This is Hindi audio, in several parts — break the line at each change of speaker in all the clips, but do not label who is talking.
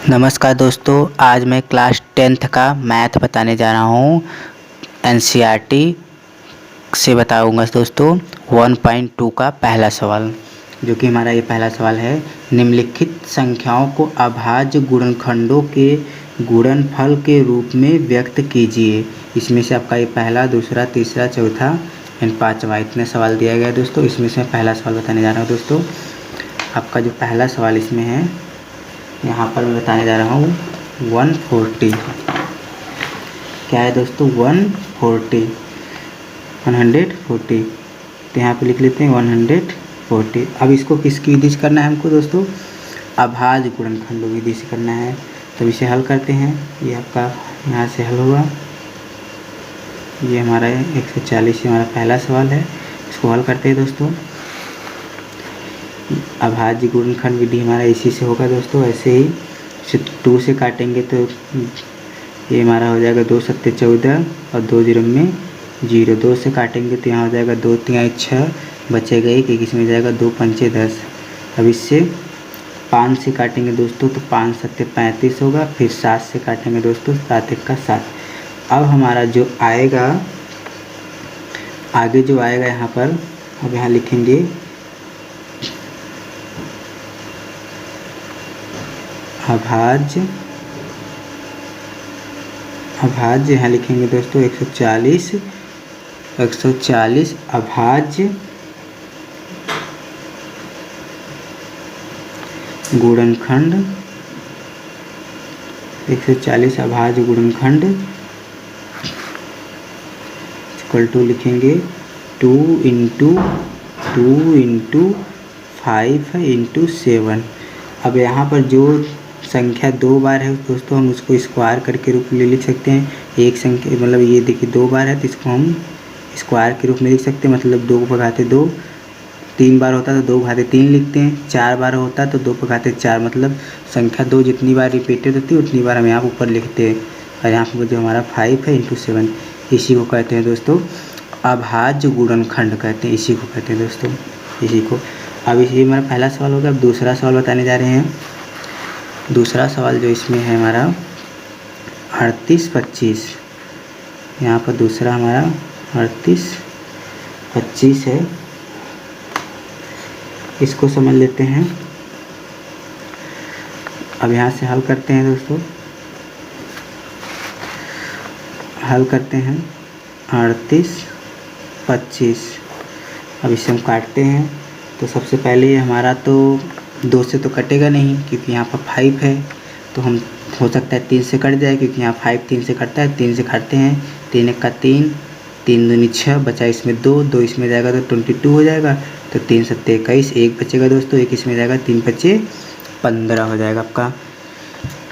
नमस्कार दोस्तों, आज मैं क्लास 10th का मैथ बताने जा रहा हूँ। एनसीईआरटी से बताऊँगा दोस्तों। 1.2 का पहला सवाल, जो कि हमारा ये पहला सवाल है। निम्नलिखित संख्याओं को अभाज्य गुणनखंडों के गुणनफल के रूप में व्यक्त कीजिए। इसमें से आपका ये पहला, दूसरा, तीसरा, चौथा एंड पाँचवा इतने सवाल दिया गया है दोस्तों। इसमें से पहला सवाल बताने जा रहा हूँ दोस्तों। आपका जो पहला सवाल इसमें है, यहाँ पर मैं बताने जा रहा हूँ 140। क्या है दोस्तों? 140 तो यहाँ पे लिख लेते हैं 140। अब इसको किसकी विधि से करना है हमको दोस्तों? अभाज्य गुणनखंडों की विधि से करना है। तो इसे हल करते हैं। ये आपका यहाँ से हल होगा। ये हमारा 140 हमारा पहला सवाल है। इसको हल करते हैं दोस्तों। अभाज्य गुणनखंड विधि हमारा इसी से होगा दोस्तों। ऐसे ही 2 से काटेंगे तो ये हमारा हो जाएगा 2 सत्ते 14 और 2 जीरो में 0। 2 से काटेंगे तो यहाँ हो जाएगा 2 तिहाई 6, बचेगा 1, इसमें जाएगा 2 पंचे 10। अब इससे 5 से काटेंगे दोस्तों तो 5 सत्ते 35 होगा। फिर 7 से काटेंगे दोस्तों, 7 एक का 7। अब हमारा जो आएगा आगे जो आएगा यहाँ पर, अब यहाँ लिखेंगे अभाज्य यहाँ लिखेंगे दोस्तों 140 अभाज्य गुणनखंड। 140 अभाज्य गुणनखंड इक्वल टू लिखेंगे 2 इंटू 5 इंटू 7। अब यहाँ पर जो संख्या 2 बार है दोस्तों, हम उसको स्क्वायर करके रूप में लिख सकते हैं। एक संख्या मतलब ये देखिए 2 बार है तो इसको हम स्क्वायर के रूप में लिख सकते हैं। मतलब 2 को भगाते 2, 3 बार होता तो 2 भागे 3 लिखते हैं। 4 बार होता तो 2 भगाते 4। मतलब संख्या 2 जितनी बार रिपीटेड होती है उतनी बार हम यहाँ ऊपर लिखते हैं। और यहाँ पर जो हमारा 5 है इंटू 7, इसी को कहते हैं दोस्तों अभाज्य गुणनखंड कहते हैं। इसी को कहते हैं दोस्तों, इसी को। अब ये हमारा पहला सवाल हो गया। अब दूसरा सवाल बताने जा रहे हैं। दूसरा सवाल जो इसमें है हमारा 38 25। यहाँ पर दूसरा हमारा 38 25 है। इसको समझ लेते हैं। अब यहाँ से हल करते हैं दोस्तों। हल करते हैं 38 25। अब इसे हम काटते हैं तो सबसे पहले हमारा तो 2 से तो कटेगा नहीं, क्योंकि यहाँ पर 5 है। तो हम हो सकता है 3 से कट जाए, क्योंकि यहाँ 5 3 से कटता है। 3 से काटते हैं, 3 एक का 3, 3 दूनी 6, बचा इसमें 2 इसमें जाएगा तो 22 हो जाएगा। तो 3 सत्ते 21, 1 बचेगा दोस्तों, 1 इसमें जाएगा, 3 पच्चे 15 हो जाएगा आपका।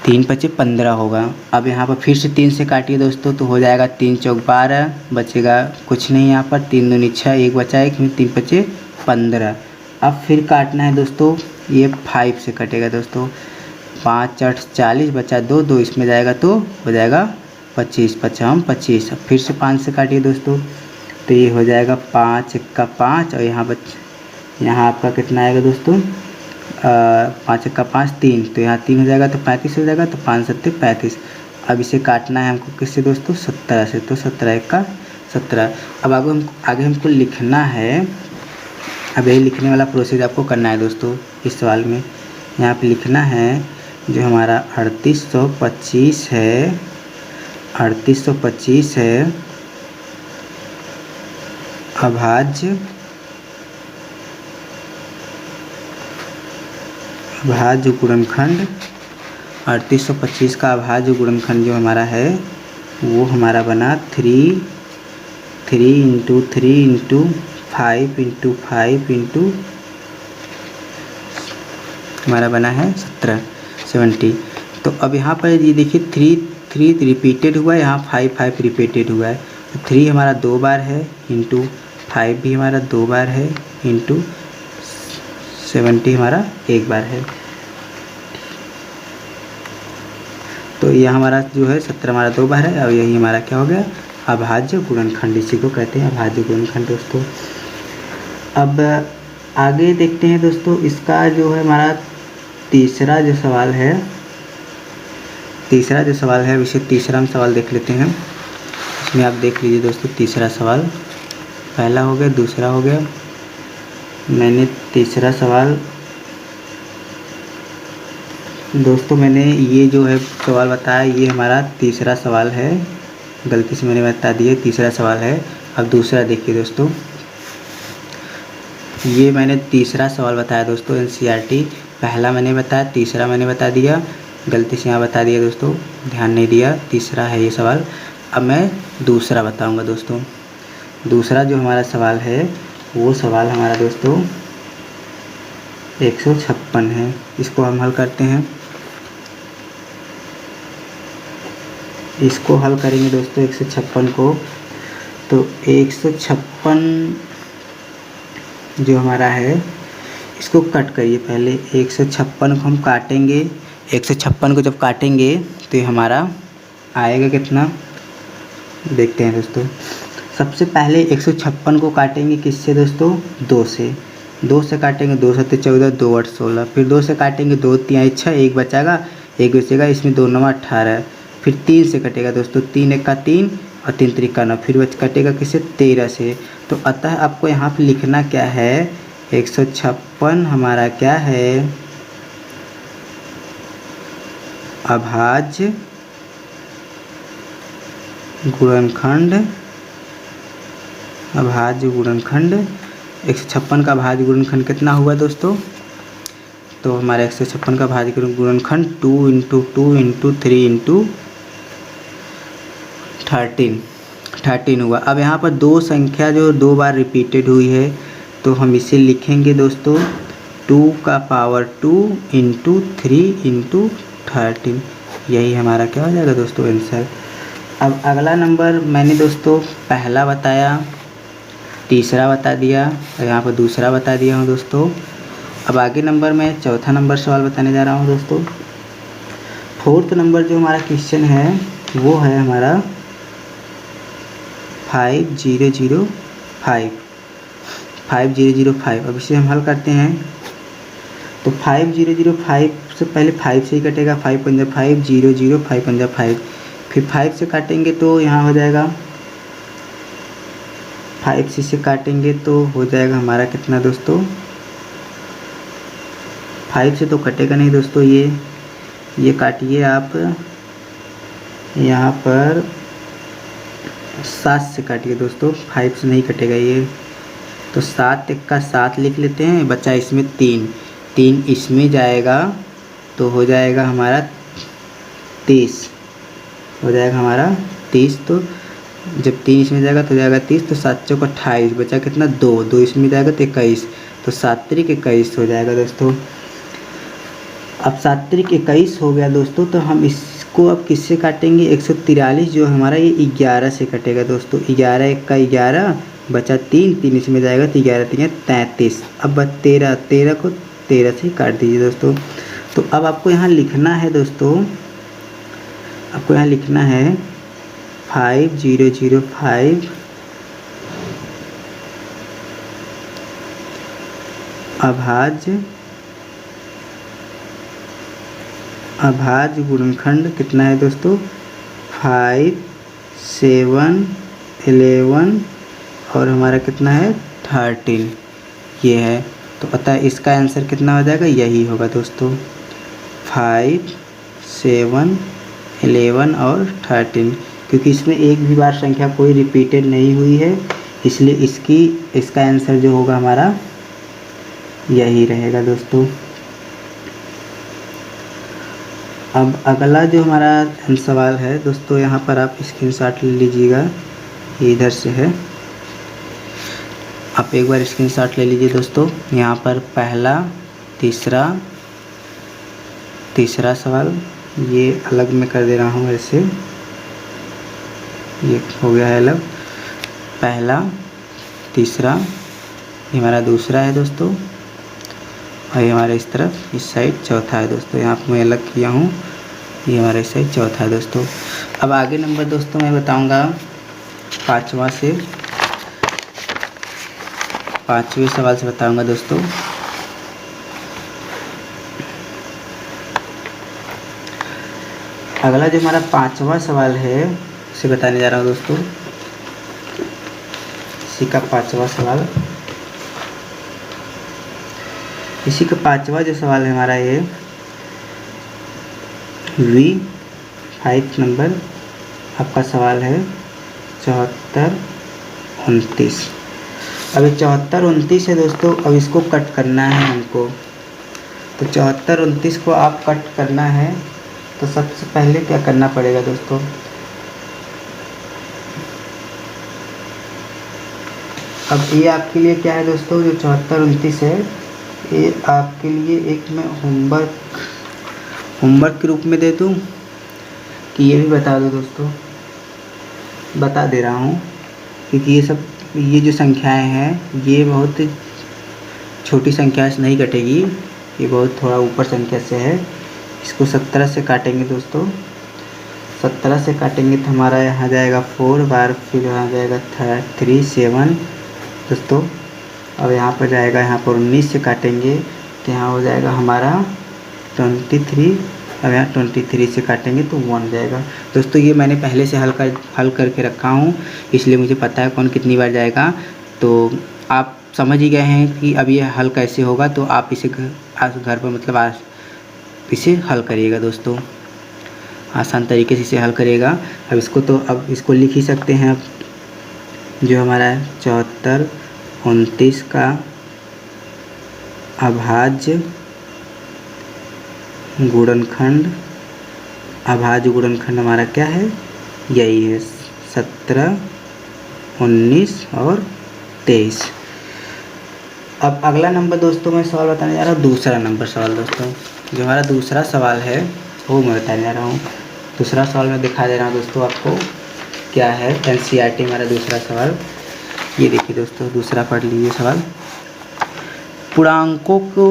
3 पच्चे 15 होगा। अब यहाँ पर फिर से 3 से काटिए दोस्तों तो हो जाएगा 3 चौक 12, बचेगा कुछ नहीं यहाँ पर। 3 दूनी 6, 1 बचा है, 3 पच्चे 15। अब फिर काटना है दोस्तों, ये 5 से कटेगा दोस्तों। 5 8 40, बचा 2 इसमें जाएगा तो हो जाएगा 25, 25। अब फिर से 5 से काटिए दोस्तों तो ये हो जाएगा 5 एक का 5। और यहाँ आपका कितना आएगा दोस्तों? 5 एक का 5 3, तो यहाँ 3 हो जाएगा तो 35 हो जाएगा। तो 5 सत्ते 35। अब इसे काटना है हमको किससे दोस्तों? 17 से। तो 17 एक का 17। अब आगे हमको लिखना है। अब यही लिखने वाला प्रोसेस आपको करना है दोस्तों इस सवाल में। यहाँ पे लिखना है जो हमारा 3825 है, 3825 है अभाज्य गुणनखंड। 3825 का अभाज्य गुणनखंड जो हमारा है वो हमारा बना 3 इंटू 3 इंटू 5 इंटू 5 इंटू हमारा बना है 70। तो अब यहाँ पर ये देखिए 3 रिपीटेड हुआ है, यहाँ 5 रिपीटेड हुआ है। तो 3 हमारा 2 बार है, इंटू 5 भी हमारा 2 बार है, इंटू 70 हमारा 1 बार है। तो यह हमारा जो है 70 हमारा 2 बार है। और यही हमारा क्या हो गया? अभाज्य गुणनखंड। इसी को कहते हैं अभाज्य गुणनखंड दोस्तों। अब आगे देखते हैं दोस्तों। इसका जो है हमारा तीसरा जो सवाल है तीसरा जो सवाल है इसे तीसरा हम सवाल देख लेते हैं। इसमें आप देख लीजिए दोस्तों, तीसरा सवाल, पहला हो गया, दूसरा हो गया, मैंने तीसरा सवाल दोस्तों, मैंने ये जो है सवाल बताया, ये हमारा तीसरा सवाल है, गलती से मैंने बता दिया, तीसरा सवाल है। अब दूसरा देखिए दोस्तों, ये मैंने तीसरा सवाल बताया दोस्तों, एनसीईआरटी पहला मैंने बताया, तीसरा मैंने बता दिया, गलती से यहाँ बता दिया दोस्तों, ध्यान नहीं दिया, तीसरा है ये सवाल। अब मैं दूसरा बताऊँगा दोस्तों। दूसरा जो हमारा सवाल है वो सवाल हमारा दोस्तों 156 है। इसको हम हल करते हैं। इसको हल करेंगे दोस्तों 156 को, तो 156 जो हमारा है इसको कट करिए। पहले 156 को हम काटेंगे, 156 को जब काटेंगे तो ये हमारा आएगा कितना, देखते हैं दोस्तों। सबसे पहले 156 को काटेंगे किससे दोस्तों, 2 से। 2 से काटेंगे, 2 7 14, 2 8 16, फिर 2 से काटेंगे, 2 3 6, एक बचेगा, एक बचेगा, इसमें 2 9 18, फिर 3 से कटेगा दोस्तों, 3 1 का 3 और 3 3 का 9, फिर कटेगा किससे, 13 से। तो अतः आपको यहाँ पे लिखना क्या है, 156 हमारा क्या है, अभाज्य गुणनखंड, अभाज्य गुणनखंड। 156 का भाज्य गुणनखंड कितना हुआ दोस्तों, तो हमारा 156 का भाज्य गुणनखंड 2 × 2 × 3 × 13 हुआ। अब यहाँ पर दो संख्या जो 2 बार रिपीटेड हुई है, तो हम इसे लिखेंगे दोस्तों 2 का पावर 2 × 3 × 13। यही हमारा क्या हो जाएगा दोस्तों, आंसर। अब अगला नंबर मैंने दोस्तों पहला बताया, तीसरा बता दिया और यहाँ पर दूसरा बता दिया हूँ दोस्तों। अब आगे नंबर में चौथा नंबर सवाल बताने जा रहा हूँ दोस्तों। 4th नंबर जो हमारा क्वेश्चन है वो है हमारा 5005। अब इसे हम हल करते हैं। तो 5005 से पहले 5 से ही कटेगा, 5 पंजा 5, 0 0, 5 पंजा 5, फिर 5 से काटेंगे तो यहाँ हो जाएगा, 5 से काटेंगे तो हो जाएगा हमारा कितना दोस्तों, 5 से तो कटेगा नहीं दोस्तों, ये काटिए आप, यहाँ पर 7 से काटिए दोस्तों, 5 से नहीं कटेगा ये। तो 7 1 का 7 लिख लेते हैं, बचा इसमें 3 इसमें जाएगा तो हो जाएगा हमारा 30, हो जाएगा हमारा 30। तो जब 3 इसमें जाएगा तो जाएगा 30, तो 7 चौक 28, बचा कितना 2 इसमें जाएगा तो 21, तो 7 त्रिक 21 हो जाएगा दोस्तों। अब 7 त्रिक 21 हो गया दोस्तों, तो हम इसको अब किससे काटेंगे, 143 जो हमारा ये 11 से कटेगा दोस्तों। 11 1 का 11, बचा 3 इसमें जाएगा तो 11 3 33। अब 13 को 13 से काट दीजिए दोस्तों। तो अब आपको यहाँ लिखना है दोस्तों, आपको यहाँ लिखना है 5005 अभाज्य गुणनखंड कितना है दोस्तों, 5 7 11 और हमारा कितना है 13, ये है। तो अतः इसका आंसर कितना हो जाएगा, यही होगा दोस्तों, 5 7 11 और 13, क्योंकि इसमें एक भी बार संख्या कोई रिपीटेड नहीं हुई है, इसलिए इसका आंसर जो होगा हमारा यही रहेगा दोस्तों। अब अगला जो हमारा सवाल है दोस्तों, यहाँ पर आप स्क्रीनशॉट ले लीजिएगा, ये इधर से है, आप एक बार स्क्रीनशॉट ले लीजिए दोस्तों। यहाँ पर पहला तीसरा सवाल ये अलग में कर दे रहा हूँ, ऐसे ये हो गया है अलग, पहला तीसरा, ये हमारा दूसरा है दोस्तों, और ये हमारे इस तरफ इस साइड चौथा है दोस्तों। यहाँ पर मैं अलग किया हूँ, ये हमारा इस साइड चौथा है दोस्तों। अब आगे नंबर दोस्तों मैं बताऊँगा 5वें सवाल से बताऊँगा दोस्तों। अगला जो हमारा 5वां सवाल है उसे बताने जा रहा हूँ दोस्तों। इसी का 5वां सवाल, इसी का 5वां जो सवाल है हमारा ये V5 नंबर आपका सवाल है 74, 29। अब ये 74, 29 है दोस्तों। अब इसको कट करना है हमको, तो 74, 29 को आप कट करना है तो सबसे पहले क्या करना पड़ेगा दोस्तों, अब ये आपके लिए क्या है दोस्तों, जो 74, 29 है ये आपके लिए एक मैं होमवर्क के रूप में दे दूँ कि ये भी बता दो दोस्तों। बता दे रहा हूँ क्योंकि ये जो संख्याएं हैं ये बहुत छोटी संख्या से नहीं कटेगी, ये बहुत थोड़ा ऊपर संख्या से है। इसको 17 से काटेंगे दोस्तों। 17 से काटेंगे तो हमारा यहाँ जाएगा 4 बार, फिर यहाँ जाएगा 3, 7 दोस्तों। अब यहाँ पर जाएगा, यहाँ पर 19 से काटेंगे तो यहाँ हो जाएगा हमारा 23। अब यहाँ 23 से काटेंगे तो 1 जाएगा दोस्तों। ये मैंने पहले से हल करके रखा हूँ, इसलिए मुझे पता है कौन कितनी बार जाएगा। तो आप समझ ही गए हैं कि अब ये हल कैसे होगा, तो आप इसे घर पर मतलब आज इसे हल करिएगा दोस्तों, आसान तरीके से इसे हल करिएगा। अब इसको लिख ही सकते हैं। अब जो हमारा 74, 29 का अभाज्य गुणनखंड, अभाज्य गुणनखंड हमारा क्या है, यही है 17, 19 और 23। अब अगला नंबर दोस्तों मैं सवाल बताने जा रहा हूँ, दूसरा नंबर सवाल दोस्तों। जो हमारा दूसरा सवाल है वो मैं बताने जा रहा हूँ। दूसरा सवाल मैं दिखा दे रहा हूँ दोस्तों आपको क्या है। NCERT हमारा दूसरा सवाल ये देखिए दोस्तों, दूसरा पढ़ लीजिए सवाल। पूर्णांकों को,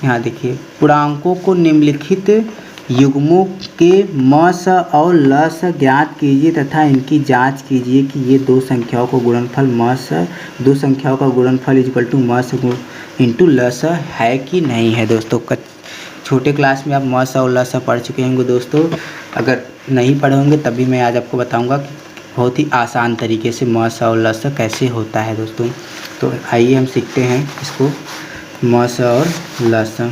यहाँ देखिए, पूर्णांकों को निम्नलिखित युग्मों के म स और ल स ज्ञात कीजिए तथा इनकी जांच कीजिए कि ये दो संख्याओं का गुणनफल दो संख्याओं का गुणनफल इक्वल टू म स इंटू ल स है कि नहीं है दोस्तों। छोटे क्लास में आप म स और ल स पढ़ चुके होंगे दोस्तों। अगर नहीं पढ़े होंगे तभी मैं आज आपको बताऊंगा कि बहुत ही आसान तरीके से म स और ल स कैसे होता है दोस्तों। तो आइए हम सीखते हैं इसको, म स और ल स।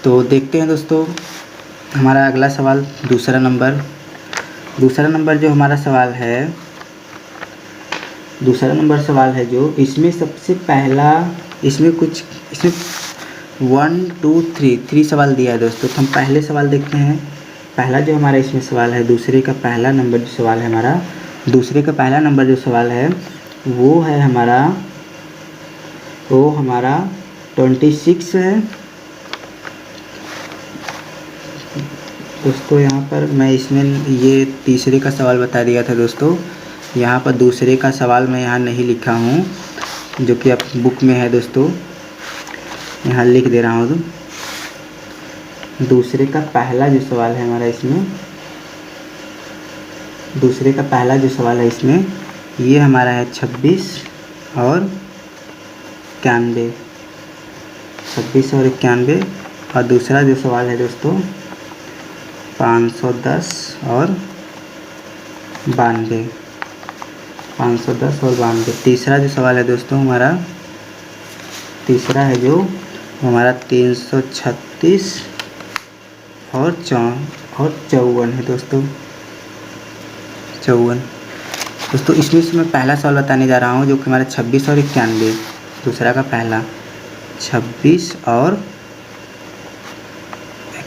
तो देखते हैं दोस्तों हमारा अगला सवाल, दूसरा नंबर जो हमारा सवाल है, दूसरा नंबर सवाल है जो इसमें सबसे पहला, इसमें 1 2 3 सवाल दिया है दोस्तों। तो हम पहले सवाल देखते हैं। पहला जो हमारा इसमें सवाल है, दूसरे का पहला नंबर जो सवाल है हमारा, दूसरे का पहला नंबर जो सवाल है वो है हमारा 26 है दोस्तों। यहाँ पर मैं इसमें ये तीसरे का सवाल बता दिया था दोस्तों। यहाँ पर दूसरे का सवाल मैं यहाँ नहीं लिखा हूँ, जो कि आप बुक में है दोस्तों, यहाँ लिख दे रहा हूँ। दूसरे का पहला जो सवाल है हमारा इसमें, दूसरे का पहला जो सवाल है इसमें ये हमारा है 26 और 91, 26 और 91। और दूसरा जो सवाल है दोस्तों 510 और 92, 510 और 92। तीसरा जो सवाल है दोस्तों हमारा, तीसरा है जो हमारा 336 और 54 है दोस्तों, 54 दोस्तों। इसमें से मैं पहला सवाल बताने जा रहा हूँ जो कि हमारा 26 और 91, दूसरा का पहला 26 और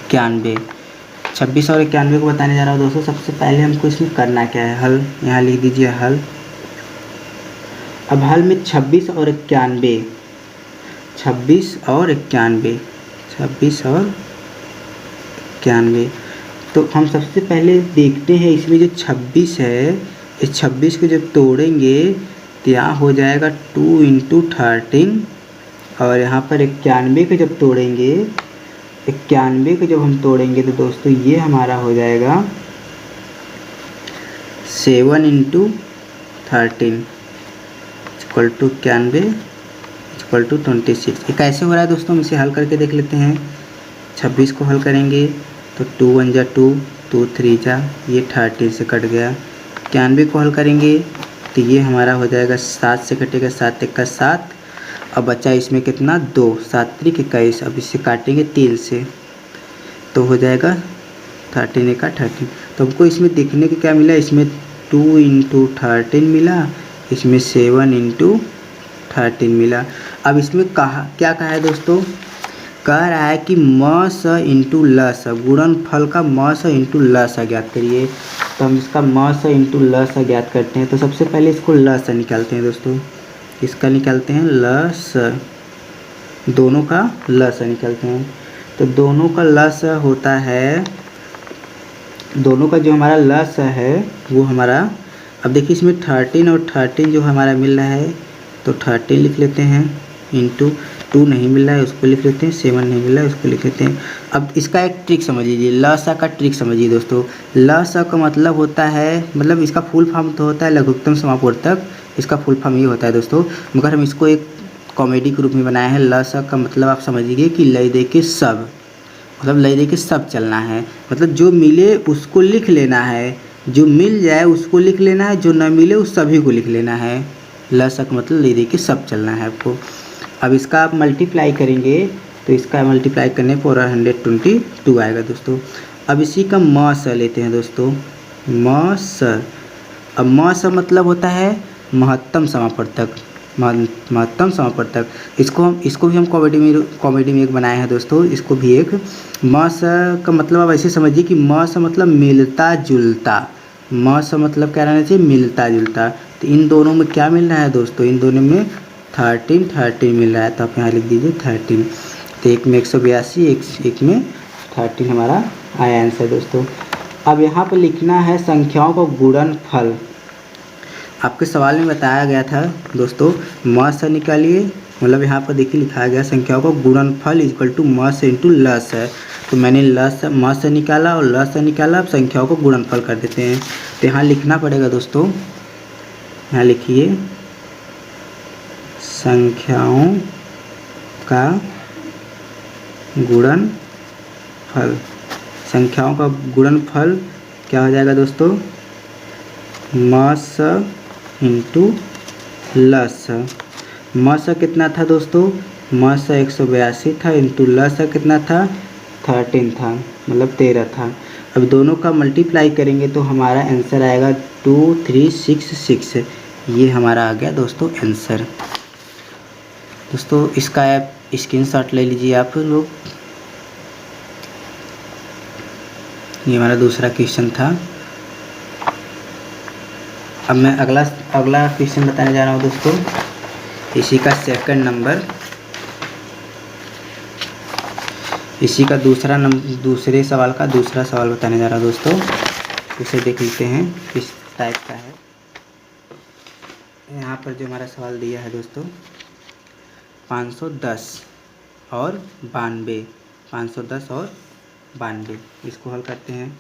91, 26 और 91 को बताने जा रहा हूँ दोस्तों। सबसे पहले हमको इसमें करना क्या है, हल यहाँ लिख दीजिए हल। अब हल में 26 और 91, 26 और 91, 26 और 91। तो हम सबसे पहले देखते हैं इसमें जो 26 है, इस 26 को जब तोड़ेंगे तो यहाँ हो जाएगा 2 × 13। और यहाँ पर 91 को जब तोड़ेंगे, 91 को जब हम तोड़ेंगे तो दोस्तों ये हमारा हो जाएगा 7 × 13 इक्वल टू 91 इक्वल टू 26। ये कैसे हो रहा है दोस्तों, हम इसे हल करके देख लेते हैं। 26 को हल करेंगे तो 2 1 जा 2, 2 3 जा, ये 13 से कट गया। 91 को हल करेंगे तो ये हमारा हो जाएगा 7 से कटेगा, 7 1 का 7। अब बचा इसमें कितना 2, 7 3 21। अब इसे काटेंगे 3 से तो हो जाएगा 13 1 का 13। तो हमको इसमें देखने को क्या मिला, इसमें 2 × 13 मिला, इसमें 7 × 13 मिला। अब इसमें क्या कहा है दोस्तों, कह रहा है कि म स इंटू ल स, गुणनफल का म स इंटू ल स ज्ञात करिए। तो हम इसका म स इंटू ल स ज्ञात करते हैं। तो सबसे पहले इसको ल स निकालते हैं दोस्तों, इसका निकालते हैं ल स, दोनों का ल स निकालते हैं। तो दोनों का ल स होता है, दोनों का जो हमारा ल स है वो हमारा, अब देखिए इसमें 13 और 13 जो हमारा मिल रहा है तो 13 लिख लेते हैं, इंटू 2 नहीं मिल रहा है उसको लिख लेते हैं, 7 नहीं मिल रहा है उसको लिख लेते हैं। अब इसका एक ट्रिक समझ लीजिए, ल सा का ट्रिक समझिए दोस्तों। ल सा का मतलब होता है, मतलब इसका फुल फॉर्म तो होता है लघुत्तम समापवर्तक, इसका फुल फॉर्म ये होता है दोस्तों, मगर हम इसको एक कॉमेडी के रूप में बनाए हैं। ल सा का मतलब आप समझिए कि लय दे के सब, मतलब लय दे के सब चलना है, मतलब जो मिले उसको लिख लेना है, जो मिल जाए उसको लिख लेना है, जो न मिले उस सभी को लिख लेना है। ल सा का मतलब लय दे के सब चलना है आपको। अब इसका आप मल्टीप्लाई करेंगे तो इसका मल्टीप्लाई करने पर 122 आएगा दोस्तों। अब इसी का म स लेते हैं दोस्तों, म स। अब म स मतलब होता है महत्तम समापवर्तक, महत्तम समापवर्तक। इसको भी हम कॉमेडी में एक बनाए हैं दोस्तों, इसको भी एक। म स का मतलब आप ऐसे समझिए कि म स मतलब मिलता जुलता, म स मतलब क्या रहना चाहिए, मिलता जुलता। तो इन दोनों में क्या मिल रहा है दोस्तों, इन दोनों में 13 मिल रहा है, तो आप यहाँ लिख दीजिए 13। तो एक में 182, एक में 13 हमारा आया आंसर दोस्तों। अब यहाँ पर लिखना है संख्याओं का गुणनफल। आपके सवाल में बताया गया था दोस्तों, म स निकालिए, मतलब यहाँ पर देखिए लिखा गया संख्याओं का गुणनफल इक्वल टू म स इंटू ल स। तो मैंने म स निकाला और ल स निकाला। अब संख्याओं को गुणनफल कर देते हैं। तो यहाँ लिखना पड़ेगा दोस्तों, यहाँ लिखिए संख्याओं का गुणनफल। संख्याओं का गुणनफल क्या हो जाएगा दोस्तों, म स इंटू ल स। म स कितना था दोस्तों, म स 182 था, इंटू ल स कितना था 13 था, मतलब 13 था। अब दोनों का मल्टीप्लाई करेंगे तो हमारा आंसर आएगा 2366। ये हमारा आ गया दोस्तों आंसर। दोस्तों इसका आप स्क्रीनशॉट ले लीजिए आप लोग। ये हमारा दूसरा क्वेश्चन था। अब मैं अगला क्वेश्चन बताने जा रहा हूँ दोस्तों, इसी का सेकंड नंबर, इसी का दूसरे सवाल का दूसरा सवाल बताने जा रहा हूँ दोस्तों। इसे देख लेते हैं किस टाइप का है। यहाँ पर जो हमारा सवाल दिया है दोस्तों 510 और 92, 510 और 92, इसको हल करते हैं।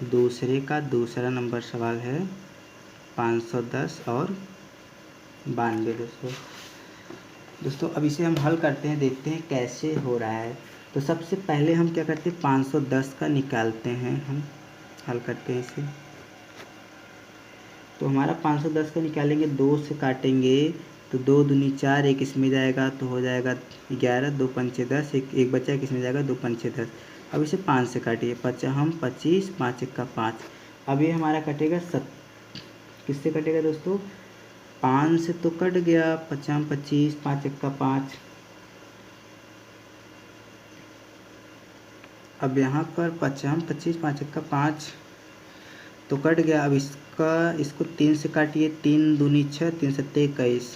दूसरे का दूसरा नंबर सवाल है 510 और 92 दोस्तों। अब इसे हम हल करते हैं, देखते हैं कैसे हो रहा है। तो सबसे पहले हम क्या करते हैं, 510 का निकालते हैं, हम हल करते हैं इसे। तो हमारा 510 का निकालेंगे, 2 से काटेंगे तो 2 दूनी 4, एक इसमें जाएगा तो हो जाएगा 11, 2 पंचे 10, एक बचा एक इसमें जाएगा, 2 पंचे 10। अब इसे 5 से काटिए, 5 हम 25, 5 1 का 5। अब ये हमारा कटेगा किससे कटेगा दोस्तों, 5 से तो कट गया, 5 हम 25, 5 1 का 5। अब यहाँ पर 5 हम 25, 5 1 का 5 तो कट गया। अब इसको 3 से काटिए, 3 दूनी 6, 3 सत्ते 21,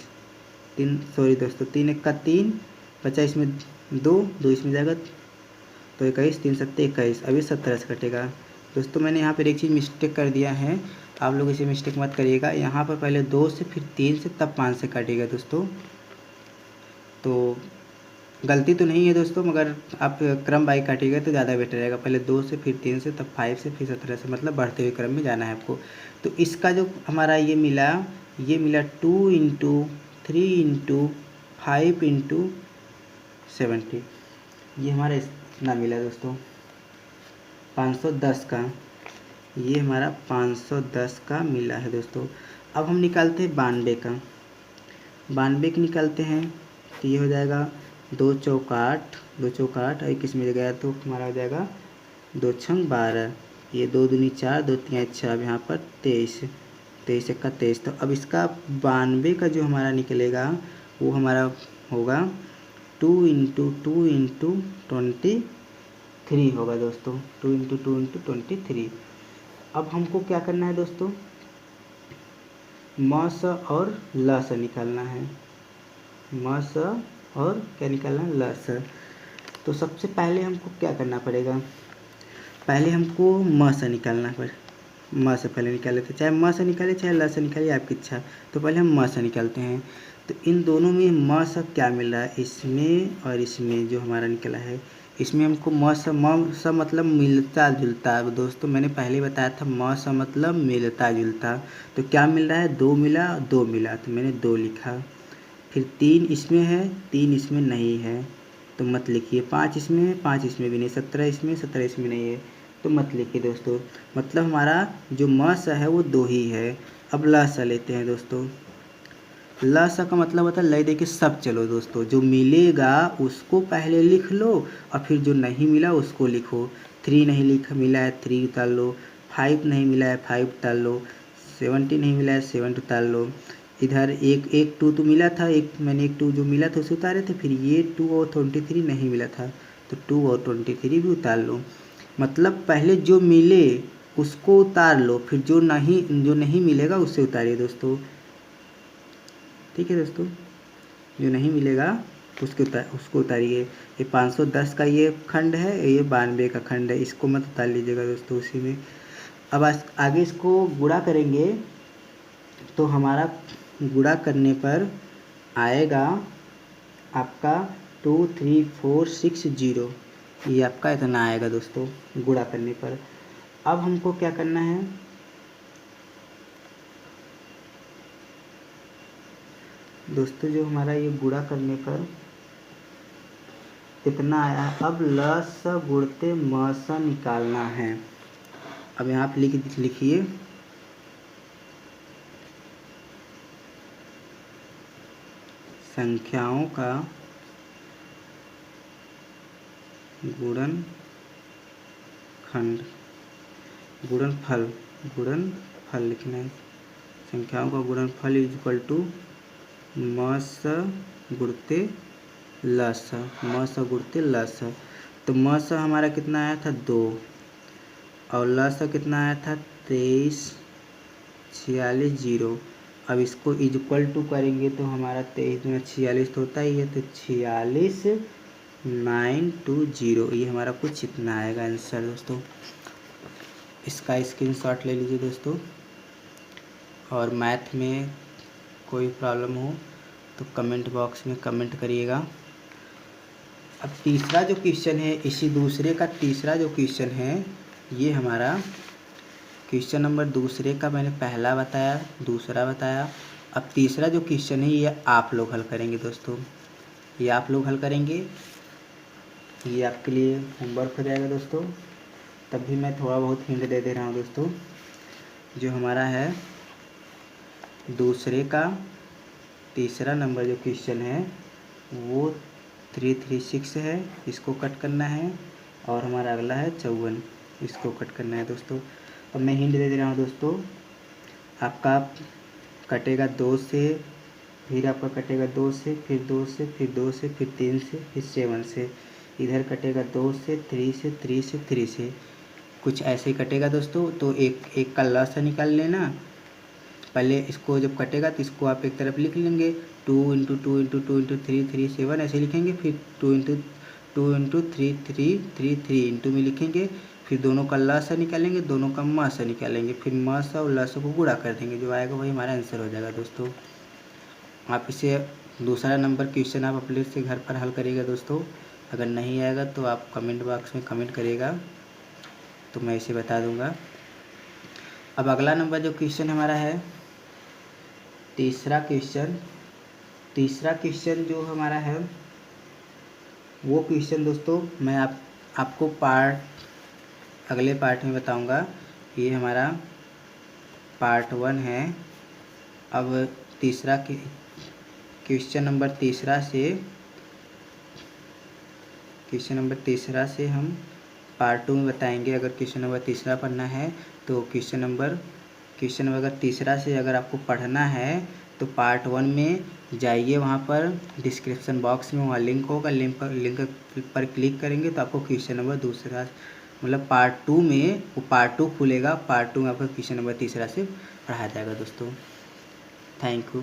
3 सॉरी दोस्तों 3 1 का 3, बचा इसमें 2 इसमें जाएगा तो 21, 3 सत्ते 21। अब ये 17 से कटेगा दोस्तों। मैंने यहाँ पर एक चीज़ मिस्टेक कर दिया है, आप लोग इसे मिस्टेक मत करिएगा। यहाँ पर पहले 2 से फिर 3 से तब 5 से काटिएगा दोस्तों। तो गलती तो नहीं है दोस्तों, मगर आप क्रम बाई काटिएगा तो ज़्यादा बेटर रहेगा। पहले 2 से फिर 3 से तब 5 से फिर 17 से, मतलब बढ़ते हुए क्रम में जाना है आपको। तो इसका जो हमारा ये मिला 2 × 3 × 5 × 70, ये हमारा इतना मिला दोस्तों। 510 का, ये हमारा 510 का मिला है दोस्तों। अब हम निकालते हैं 92 का। 92 की निकालते हैं तो ये हो जाएगा 2 चौक 8, 2 चौक 8 और 21 मिल गया तो हमारा हो जाएगा 2 छंग 12, ये 2 दूनी 4, 2 तिया 6, अब यहाँ पर 23, 23 का 23। तो अब इसका 92 का जो हमारा निकलेगा वो हमारा होगा 2 इंटू 2 इंटू 23 होगा दोस्तों, 2 इंटू 2 इंटू 23। अब हमको क्या करना है दोस्तों, म स और ल स निकालना है, म स और क्या निकालना है, ल स। तो सबसे पहले हमको क्या करना पड़ेगा, पहले हमको म से निकालना पड़े, म से पहले निकाल लेते, चाहे म से निकाले चाहे ल से निकालिए, आपकी इच्छा। तो पहले हम म से निकालते हैं। तो इन दोनों में म स क्या मिल रहा है, इसमें और इसमें जो हमारा निकला है, इसमें हमको म स मतलब मिलता जुलता। दोस्तों मैंने पहले बताया था म स मतलब मिलता जुलता। तो क्या मिल रहा है, 2 मिला, 2 मिला तो मैंने 2 लिखा। फिर 3 इसमें है, 3 इसमें नहीं है तो मत लिखिए। 5 इसमें है, 5 इसमें भी नहीं, 17 इसमें, 17 इसमें नहीं है तो मत लिखिए दोस्तों। मतलब हमारा जो म स है वो 2 ही है। अब ल स लेते हैं दोस्तों। ल स का मतलब होता है लय दे के सब चलो दोस्तों, जो मिलेगा उसको पहले लिख लो और फिर जो नहीं मिला उसको लिखो। 3 नहीं मिला है 3 उतार लो, 5 नहीं मिला है 5 उतार लो, 70 नहीं मिला है 7 उतार लो। इधर एक 2 तो मिला था, मैंने एक 2 जो मिला था उसे उतारे थे। फिर ये 2 और 23 नहीं मिला था तो 2 और 23 भी उतार लो। मतलब पहले जो मिले उसको उतार लो, फिर जो नहीं मिलेगा उससे उतारिए दोस्तों। ठीक है दोस्तों, जो नहीं मिलेगा उसको उतारिए। ये 510 का ये खंड है, ये 92 का खंड है, इसको मत उतार लीजिएगा दोस्तों उसी में। अब आगे इसको गुणा करेंगे तो हमारा गुणा करने पर आएगा आपका 23460, ये आपका इतना आएगा दोस्तों गुणा करने पर। अब हमको क्या करना है, दोस्तों जो हमारा ये गुणा करने पर इतना आया, अब ल स गुणते म स निकालना है। अब यहाँ पे लिखिए संख्याओं का गुणनखंड, गुणनफल लिखना है। संख्याओं का गुणनफल इज इक्वल टू म स गुणते ल स, म स गुणते ल स। तो म स हमारा कितना आया था 2 और ल स कितना आया था 23 46 0। अब इसको इक्वल टू करेंगे तो हमारा 23 में 46 तो होता ही है, तो 46 920, ये हमारा कुछ इतना आएगा आंसर दोस्तों। इसका स्क्रीनशॉट ले लीजिए दोस्तों। और मैथ में कोई प्रॉब्लम हो तो कमेंट बॉक्स में कमेंट करिएगा। अब तीसरा जो क्वेश्चन है, इसी दूसरे का तीसरा जो क्वेश्चन है, ये हमारा क्वेश्चन नंबर दूसरे का मैंने पहला बताया, दूसरा बताया। अब तीसरा जो क्वेश्चन है ये आप लोग हल करेंगे दोस्तों, ये आप लोग हल करेंगे, ये आपके लिए होमवर्क हो जाएगा दोस्तों। तब भी मैं थोड़ा बहुत हिंट दे रहा हूँ दोस्तों। जो हमारा है दूसरे का तीसरा नंबर जो क्वेश्चन है वो 336 है, इसको कट करना है। और हमारा अगला है 54, इसको कट करना है दोस्तों। अब मैं हिंट दे रहा हूँ दोस्तों, आपका कटेगा 2 से, फिर आपका कटेगा 2 से, फिर 2 से, फिर 2 से, फिर 3 से, फिर 7 से। इधर कटेगा 2 से, 3 से, 3 से, 3 से, कुछ ऐसे ही कटेगा दोस्तों। तो एक का ल सा निकाल लेना। पहले इसको जब कटेगा तो इसको आप एक तरफ लिख लेंगे, 2 इंटू 2 इंटू 2 इंटू 3 3 7 ऐसे लिखेंगे। फिर 2 इंटू 2 इंटू 3 3 3 3 इंटू में लिखेंगे। फिर दोनों का ल सा निकालेंगे, दोनों का म सा निकालेंगे, फिर म सा और ल सा को गुणा कर देंगे, जो आएगा वही हमारा आंसर हो जाएगा दोस्तों। आप इसे दूसरा नंबर क्वेश्चन आप अपने से घर पर हल करिएगा दोस्तों। अगर नहीं आएगा तो आप कमेंट बॉक्स में कमेंट करिएगा तो मैं इसे बता दूंगा। अब अगला नंबर जो क्वेश्चन हमारा है तीसरा क्वेश्चन जो हमारा है वो क्वेश्चन दोस्तों मैं आपको पार्ट अगले पार्ट में बताऊंगा। ये हमारा पार्ट 1 है। अब तीसरा क्वेश्चन नंबर तीसरा से हम पार्ट 2 में बताएंगे। अगर क्वेश्चन नंबर तीसरा पढ़ना है तो क्वेश्चन नंबर अगर तीसरा से अगर आपको पढ़ना है तो पार्ट 1 में जाइए, वहाँ पर डिस्क्रिप्शन बॉक्स में वहाँ लिंक होगा, लिंक पर क्लिक करेंगे तो आपको क्वेश्चन नंबर दूसरा मतलब पार्ट 2 में वो पार्ट 2 खुलेगा। पार्ट 2 में आपको क्वेश्चन नंबर तीसरा से पढ़ाया जाएगा दोस्तों। Thank you.